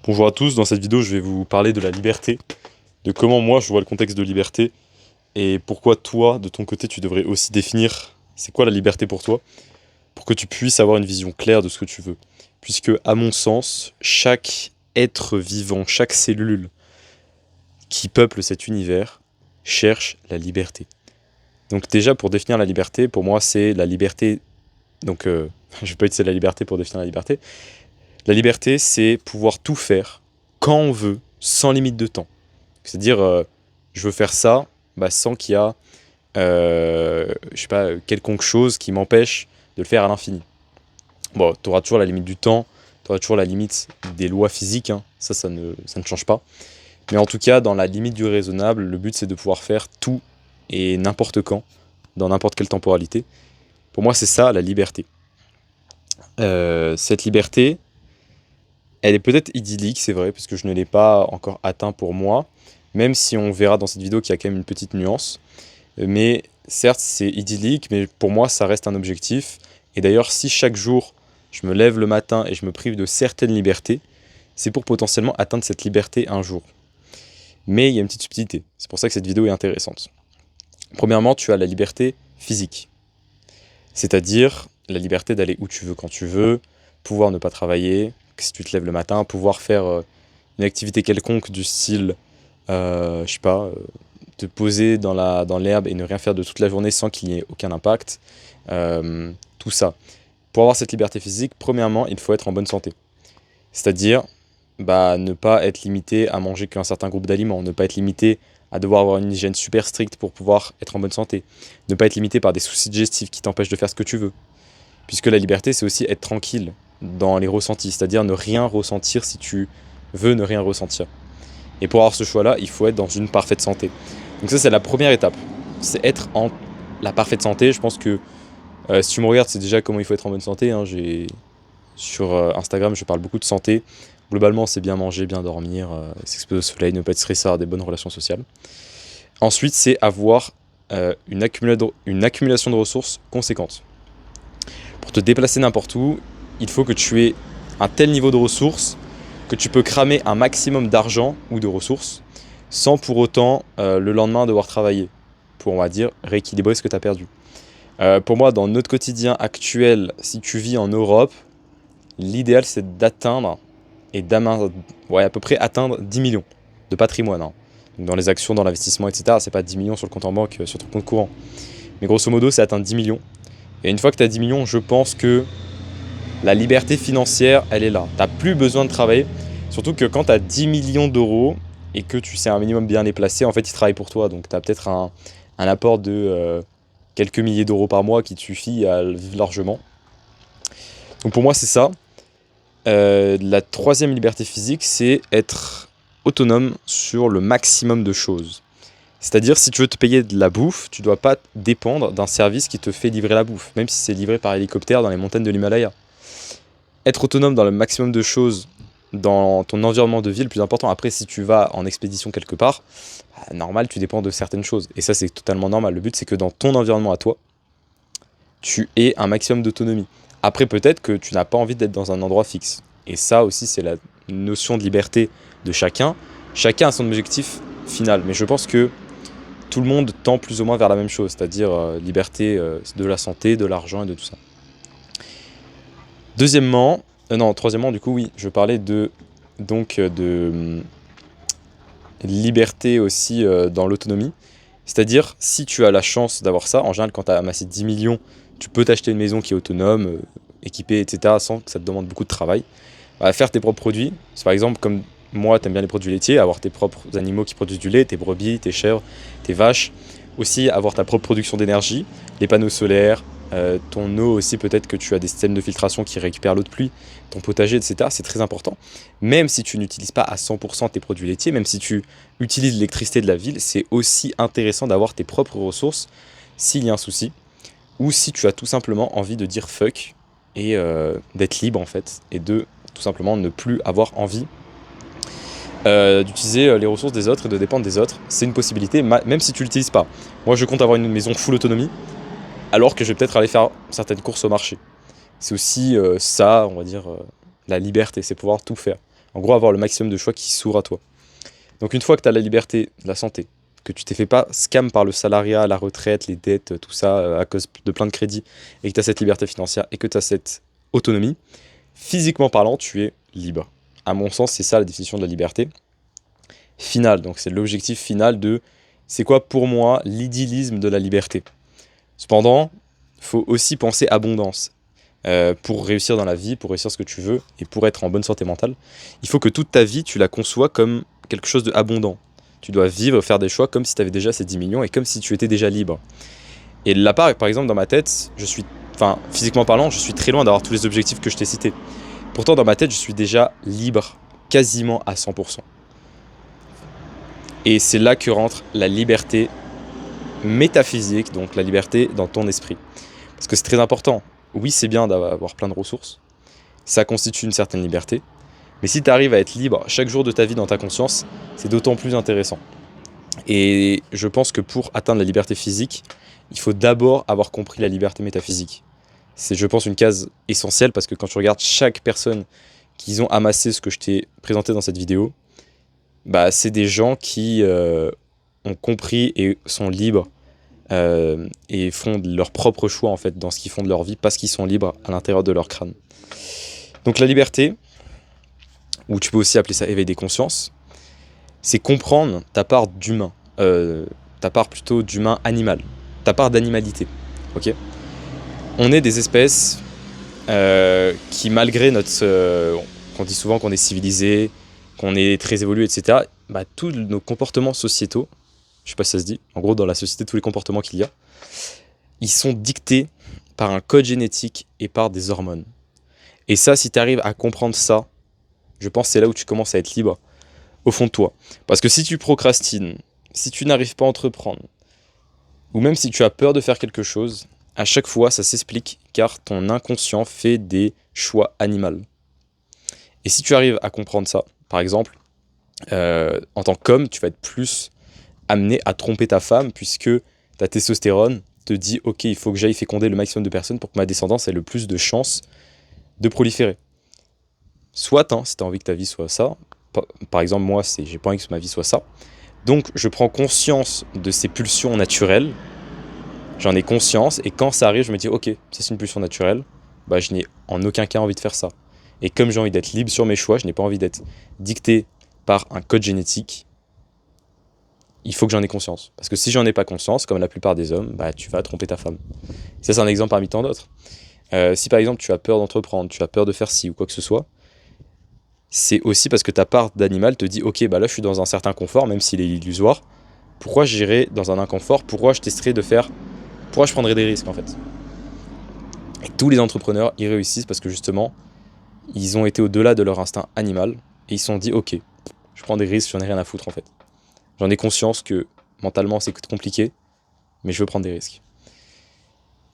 Bonjour à tous, dans cette vidéo je vais vous parler de la liberté, de comment moi je vois le contexte de liberté et pourquoi toi, de ton côté, tu devrais aussi définir c'est quoi la liberté pour toi, pour que tu puisses avoir une vision claire de ce que tu veux. Puisque, à mon sens, chaque être vivant, chaque cellule qui peuple cet univers cherche la liberté. Donc déjà, pour définir la liberté, pour moi c'est la liberté, donc je vais pas utiliser la liberté pour définir la liberté. La liberté, c'est pouvoir tout faire quand on veut, sans limite de temps. C'est-à-dire, je veux faire ça sans qu'il y a, je sais pas, quelconque chose qui m'empêche de le faire à l'infini. Bon, tu auras toujours la limite du temps, tu auras toujours la limite des lois physiques, hein. Ça ne change pas. Mais en tout cas, dans la limite du raisonnable, le but c'est de pouvoir faire tout et n'importe quand, dans n'importe quelle temporalité. Pour moi, c'est ça la liberté. Cette liberté, elle est peut-être idyllique, c'est vrai, parce que je ne l'ai pas encore atteint pour moi, même si on verra dans cette vidéo qu'il y a quand même une petite nuance. Mais certes, c'est idyllique, mais pour moi, ça reste un objectif. Et d'ailleurs, si chaque jour, je me lève le matin et je me prive de certaines libertés, c'est pour potentiellement atteindre cette liberté un jour. Mais il y a une petite subtilité, c'est pour ça que cette vidéo est intéressante. Premièrement, tu as la liberté physique, c'est-à-dire la liberté d'aller où tu veux quand tu veux, pouvoir ne pas travailler, si tu te lèves le matin, pouvoir faire une activité quelconque du style, je sais pas, te poser dans l'herbe et ne rien faire de toute la journée sans qu'il n'y ait aucun impact, tout ça. Pour avoir cette liberté physique, premièrement, il faut être en bonne santé. C'est-à-dire, ne pas être limité à manger qu'un certain groupe d'aliments, ne pas être limité à devoir avoir une hygiène super stricte pour pouvoir être en bonne santé, ne pas être limité par des soucis digestifs qui t'empêchent de faire ce que tu veux. Puisque la liberté, c'est aussi être tranquille dans les ressentis, c'est-à-dire ne rien ressentir si tu veux ne rien ressentir. Et pour avoir ce choix-là, il faut être dans une parfaite santé. Donc ça, c'est la première étape. C'est être en la parfaite santé. Je pense que si tu me regardes, c'est déjà comment il faut être en bonne santé, hein. Sur Instagram, je parle beaucoup de santé. Globalement, c'est bien manger, bien dormir, s'exposer au soleil, ne pas être stressé, avoir des bonnes relations sociales. Ensuite, c'est avoir une accumulation de ressources conséquentes. Pour te déplacer n'importe où, il faut que tu aies un tel niveau de ressources que tu peux cramer un maximum d'argent ou de ressources sans pour autant le lendemain devoir travailler pour, on va dire, rééquilibrer ce que tu as perdu. Pour moi, dans notre quotidien actuel, si tu vis en Europe, l'idéal c'est d'atteindre à peu près atteindre 10 millions de patrimoine, hein. Donc dans les actions, dans l'investissement, etc., c'est pas 10 millions sur le compte en banque, sur ton compte courant. Mais grosso modo, c'est atteindre 10 millions. Et une fois que tu as 10 millions, je pense que la liberté financière, elle est là. Tu n'as plus besoin de travailler. Surtout que quand tu as 10 millions d'euros et que tu sais un minimum bien les placer, en fait, ils travaillent pour toi. Donc tu as peut-être un apport de quelques milliers d'euros par mois qui te suffit à vivre largement. Donc pour moi, c'est ça. La troisième liberté physique, c'est être autonome sur le maximum de choses. C'est-à-dire, si tu veux te payer de la bouffe, tu ne dois pas dépendre d'un service qui te fait livrer la bouffe, même si c'est livré par hélicoptère dans les montagnes de l'Himalaya. Être autonome dans le maximum de choses dans ton environnement de vie, le plus important. Après, si tu vas en expédition quelque part, normal, tu dépends de certaines choses. Et ça, c'est totalement normal. Le but, c'est que dans ton environnement à toi, tu aies un maximum d'autonomie. Après, peut-être que tu n'as pas envie d'être dans un endroit fixe. Et ça aussi, c'est la notion de liberté de chacun. Chacun a son objectif final. Mais je pense que tout le monde tend plus ou moins vers la même chose, c'est-à-dire liberté de la santé, de l'argent et de tout ça. Troisièmement, du coup, oui, je parlais de liberté aussi dans l'autonomie. C'est-à-dire, si tu as la chance d'avoir ça, en général, quand tu as amassé 10 millions, tu peux t'acheter une maison qui est autonome, équipée, etc., sans que ça te demande beaucoup de travail. Faire tes propres produits, c'est par exemple comme moi, tu aimes bien les produits laitiers, avoir tes propres animaux qui produisent du lait, tes brebis, tes chèvres, tes vaches. Aussi, avoir ta propre production d'énergie, les panneaux solaires, ton eau aussi, peut-être que tu as des systèmes de filtration qui récupèrent l'eau de pluie, ton potager, etc. C'est très important. Même si tu n'utilises pas à 100% tes produits laitiers, même si tu utilises l'électricité de la ville, c'est aussi intéressant d'avoir tes propres ressources s'il y a un souci, ou si tu as tout simplement envie de dire fuck et d'être libre en fait, et de tout simplement ne plus avoir envie d'utiliser les ressources des autres et de dépendre des autres. C'est une possibilité, même si tu ne l'utilises pas. Moi, je compte avoir une maison full autonomie, alors que je vais peut-être aller faire certaines courses au marché. C'est aussi ça, on va dire, la liberté, c'est pouvoir tout faire. En gros, avoir le maximum de choix qui s'ouvrent à toi. Donc une fois que tu as la liberté, la santé, que tu t'es fait pas scam par le salariat, la retraite, les dettes, tout ça, à cause de plein de crédits, et que tu as cette liberté financière et que tu as cette autonomie, physiquement parlant, tu es libre. À mon sens, c'est ça la définition de la liberté finale. Donc c'est l'objectif final de c'est quoi pour moi l'idyllisme de la liberté. Cependant, il faut aussi penser abondance. Pour réussir dans la vie, pour réussir ce que tu veux et pour être en bonne santé mentale, il faut que toute ta vie, tu la conçois comme quelque chose d'abondant. Tu dois vivre, faire des choix comme si tu avais déjà ces 10 millions et comme si tu étais déjà libre. Et là, par exemple, dans ma tête, physiquement parlant, je suis très loin d'avoir tous les objectifs que je t'ai cités. Pourtant, dans ma tête, je suis déjà libre, quasiment à 100%. Et c'est là que rentre la liberté métaphysique, donc la liberté dans ton esprit. Parce que c'est très important. Oui, c'est bien d'avoir plein de ressources. Ça constitue une certaine liberté. Mais si tu arrives à être libre chaque jour de ta vie dans ta conscience, c'est d'autant plus intéressant. Et je pense que pour atteindre la liberté physique, il faut d'abord avoir compris la liberté métaphysique. C'est, je pense, une case essentielle parce que quand tu regardes chaque personne qui ont amassé ce que je t'ai présenté dans cette vidéo, bah, c'est des gens qui ont compris et sont libres et font leur propre choix en fait dans ce qu'ils font de leur vie parce qu'ils sont libres à l'intérieur de leur crâne. Donc la liberté, ou tu peux aussi appeler ça éveil des consciences, c'est comprendre ta part d'humain, ta part plutôt d'humain animal, ta part d'animalité. Ok ? On est des espèces qui, malgré notre... on dit souvent qu'on est civilisé, qu'on est très évolué, etc., bah, tous nos comportements sociétaux, je sais pas si ça se dit, en gros dans la société, tous les comportements qu'il y a, ils sont dictés par un code génétique et par des hormones. Et ça, si tu arrives à comprendre ça, je pense que c'est là où tu commences à être libre au fond de toi. Parce que si tu procrastines, si tu n'arrives pas à entreprendre, ou même si tu as peur de faire quelque chose, à chaque fois ça s'explique car ton inconscient fait des choix animaux. Et si tu arrives à comprendre ça, par exemple, en tant qu'homme, tu vas être plus amené à tromper ta femme puisque ta testostérone te dit ok, il faut que j'aille féconder le maximum de personnes pour que ma descendance ait le plus de chances de proliférer. Soit, si tu as envie que ta vie soit ça, par exemple moi, j'ai pas envie que ma vie soit ça, donc je prends conscience de ces pulsions naturelles, j'en ai conscience, et quand ça arrive, je me dis ok, ça c'est une pulsion naturelle, bah je n'ai en aucun cas envie de faire ça. Et comme j'ai envie d'être libre sur mes choix, je n'ai pas envie d'être dicté par un code génétique, il faut que j'en ai conscience. Parce que si j'en ai pas conscience, comme la plupart des hommes, bah tu vas tromper ta femme. Ça c'est un exemple parmi tant d'autres. Si par exemple tu as peur d'entreprendre, tu as peur de faire ci ou quoi que ce soit, c'est aussi parce que ta part d'animal te dit ok, bah là je suis dans un certain confort, même s'il est illusoire, pourquoi j'irai dans un inconfort, pourquoi je testerai de faire, pourquoi je prendrai des risques en fait. Et tous les entrepreneurs, ils réussissent parce que justement, ils ont été au-delà de leur instinct animal et ils se sont dit ok, je prends des risques, j'en ai rien à foutre en fait. J'en ai conscience que mentalement c'est compliqué, mais je veux prendre des risques.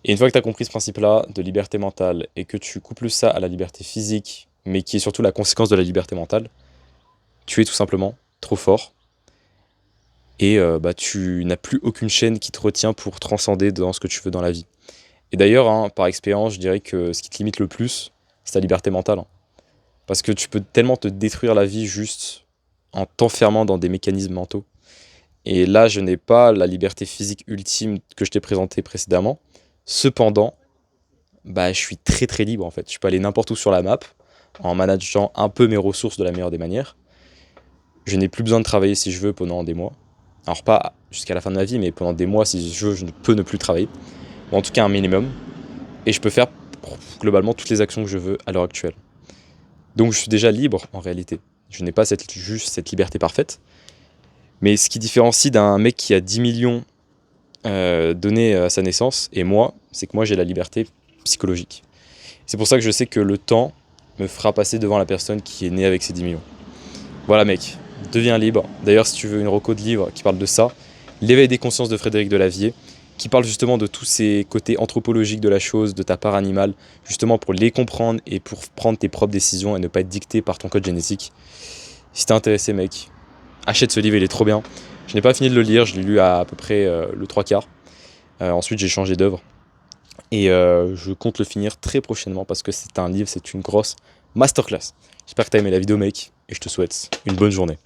Et une fois que tu as compris ce principe-là de liberté mentale et que tu couples ça à la liberté physique, mais qui est surtout la conséquence de la liberté mentale, tu es tout simplement trop fort et tu n'as plus aucune chaîne qui te retient pour transcender dans ce que tu veux dans la vie. Et d'ailleurs, par expérience, je dirais que ce qui te limite le plus, c'est ta liberté mentale. Parce que tu peux tellement te détruire la vie juste en t'enfermant dans des mécanismes mentaux. Et là, je n'ai pas la liberté physique ultime que je t'ai présentée précédemment. Cependant, je suis très très libre en fait. Je peux aller n'importe où sur la map, en manageant un peu mes ressources de la meilleure des manières. Je n'ai plus besoin de travailler si je veux pendant des mois. Alors pas jusqu'à la fin de ma vie, mais pendant des mois si je veux, je peux ne plus travailler. Ou en tout cas un minimum. Et je peux faire globalement toutes les actions que je veux à l'heure actuelle. Donc je suis déjà libre en réalité. Je n'ai pas juste cette liberté parfaite. Mais ce qui différencie d'un mec qui a 10 millions donnés à sa naissance et moi, c'est que moi j'ai la liberté psychologique. C'est pour ça que je sais que le temps me fera passer devant la personne qui est née avec ces 10 millions. Voilà mec, deviens libre. D'ailleurs si tu veux une reco de livre qui parle de ça, L'éveil des consciences de Frédéric Delavier, qui parle justement de tous ces côtés anthropologiques de la chose, de ta part animale, justement pour les comprendre et pour prendre tes propres décisions et ne pas être dicté par ton code génétique. Si t'es intéressé mec, achète ce livre, il est trop bien. Je n'ai pas fini de le lire, je l'ai lu à peu près le 3/4. Ensuite j'ai changé d'œuvre. Et je compte le finir très prochainement parce que c'est un livre, c'est une grosse masterclass. J'espère que t'as aimé la vidéo mec. et je te souhaite une bonne journée.